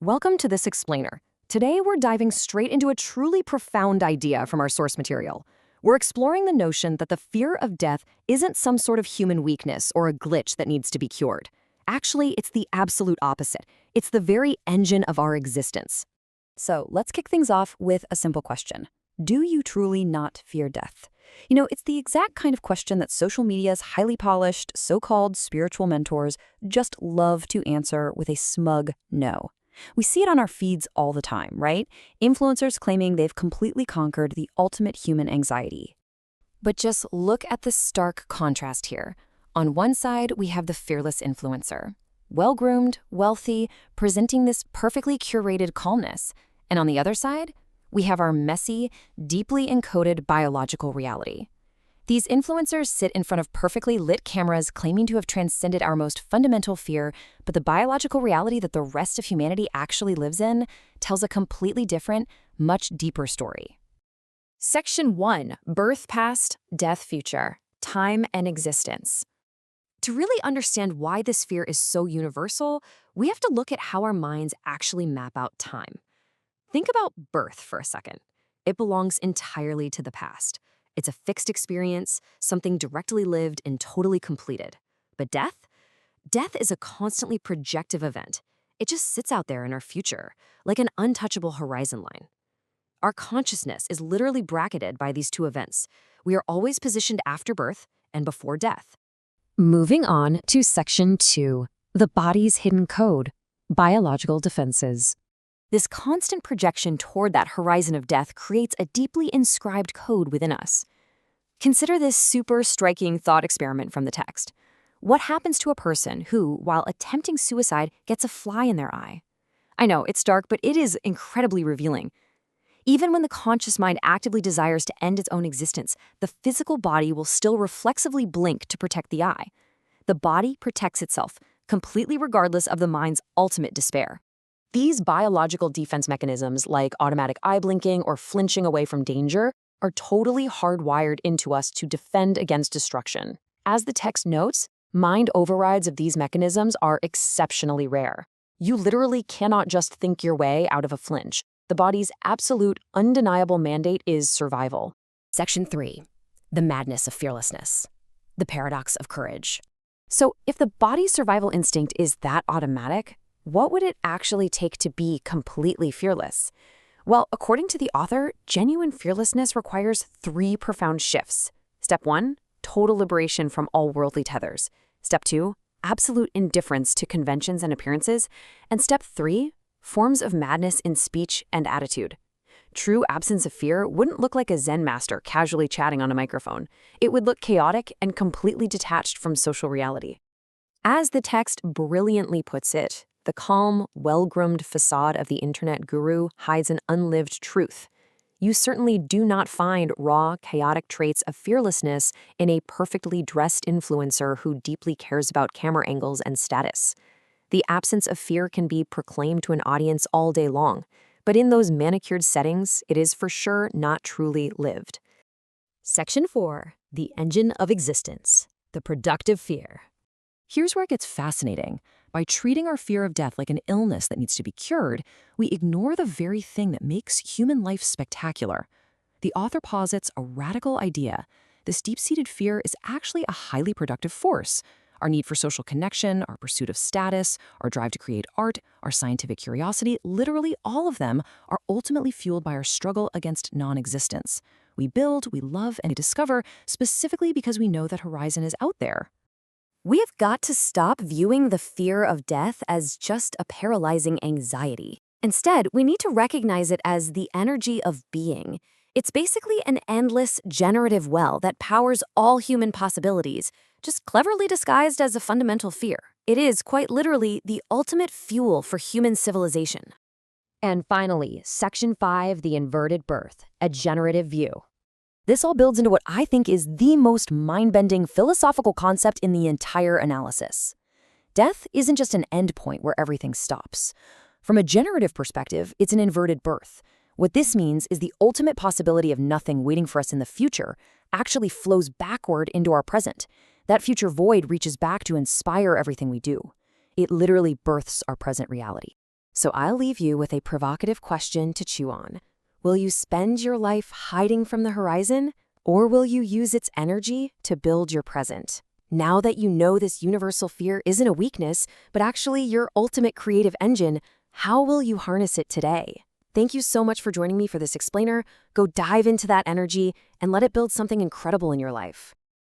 Welcome to this explainer. Today we're diving straight into a truly profound idea from our source material. We're exploring the notion that the fear of death isn't some sort of human weakness or a glitch that needs to be cured. Actually, it's the absolute opposite. It's the very engine of our existence. So let's kick things off with a simple question. Do you truly not fear death? It's the exact kind of question that social media's highly polished, so-called spiritual mentors just love to answer with a smug no. We see it on our feeds all the time, right? Influencers claiming they've completely conquered the ultimate human anxiety. But just look at the stark contrast here. On one side, we have the fearless influencer. Well-groomed, wealthy, presenting this perfectly curated calmness. And on the other side, we have our messy, deeply encoded biological reality. These influencers sit in front of perfectly lit cameras claiming to have transcended our most fundamental fear, but the biological reality that the rest of humanity actually lives in tells a completely different, much deeper story. Section 1. Birth Past, Death Future, Time and Existence. To really understand why this fear is so universal, we have to look at how our minds actually map out time. Think about birth for a second. It belongs entirely to the past. It's a fixed experience, something directly lived and totally completed. But death? Death is a constantly projective event. It just sits out there in our future, like an untouchable horizon line. Our consciousness is literally bracketed by these two events. We are always positioned after birth and before death. Moving on to Section 2, the body's hidden code, biological defenses. This constant projection toward that horizon of death creates a deeply inscribed code within us. Consider this super striking thought experiment from the text. What happens to a person who, while attempting suicide, gets a fly in their eye? I know, it's dark, but it is incredibly revealing. Even when the conscious mind actively desires to end its own existence, the physical body will still reflexively blink to protect the eye. The body protects itself, completely regardless of the mind's ultimate despair. These biological defense mechanisms, like automatic eye blinking or flinching away from danger, are totally hardwired into us to defend against destruction. As the text notes, mind overrides of these mechanisms are exceptionally rare. You literally cannot just think your way out of a flinch. The body's absolute, undeniable mandate is survival. Section 3. The madness of fearlessness. The paradox of courage. So, if the body's survival instinct is that automatic, what would it actually take to be completely fearless? Well, according to the author, genuine fearlessness requires 3 profound shifts. Step 1, total liberation from all worldly tethers. Step 2, absolute indifference to conventions and appearances. And step 3, forms of madness in speech and attitude. True absence of fear wouldn't look like a Zen master casually chatting on a microphone. It would look chaotic and completely detached from social reality. As the text brilliantly puts it, the calm, well-groomed facade of the internet guru hides an unlived truth. You certainly do not find raw, chaotic traits of fearlessness in a perfectly dressed influencer who deeply cares about camera angles and status. The absence of fear can be proclaimed to an audience all day long, but in those manicured settings, it is for sure not truly lived. Section 4. The engine of existence. The productive fear. Here's where it gets fascinating. By treating our fear of death like an illness that needs to be cured, we ignore the very thing that makes human life spectacular. The author posits a radical idea. This deep-seated fear is actually a highly productive force. Our need for social connection, our pursuit of status, our drive to create art, our scientific curiosity, literally all of them are ultimately fueled by our struggle against non-existence. We build, we love, and we discover specifically because we know that horizon is out there. We have got to stop viewing the fear of death as just a paralyzing anxiety. Instead, we need to recognize it as the energy of being. It's basically an endless, generative well that powers all human possibilities, just cleverly disguised as a fundamental fear. It is, quite literally, the ultimate fuel for human civilization. And finally, Section 5, the inverted birth, a generative view. This all builds into what I think is the most mind-bending philosophical concept in the entire analysis. Death isn't just an endpoint where everything stops. From a generative perspective, it's an inverted birth. What this means is the ultimate possibility of nothing waiting for us in the future actually flows backward into our present. That future void reaches back to inspire everything we do. It literally births our present reality. So I'll leave you with a provocative question to chew on. Will you spend your life hiding from the horizon, or will you use its energy to build your present? Now that you know this universal fear isn't a weakness, but actually your ultimate creative engine, how will you harness it today? Thank you so much for joining me for this explainer. Go dive into that energy and let it build something incredible in your life.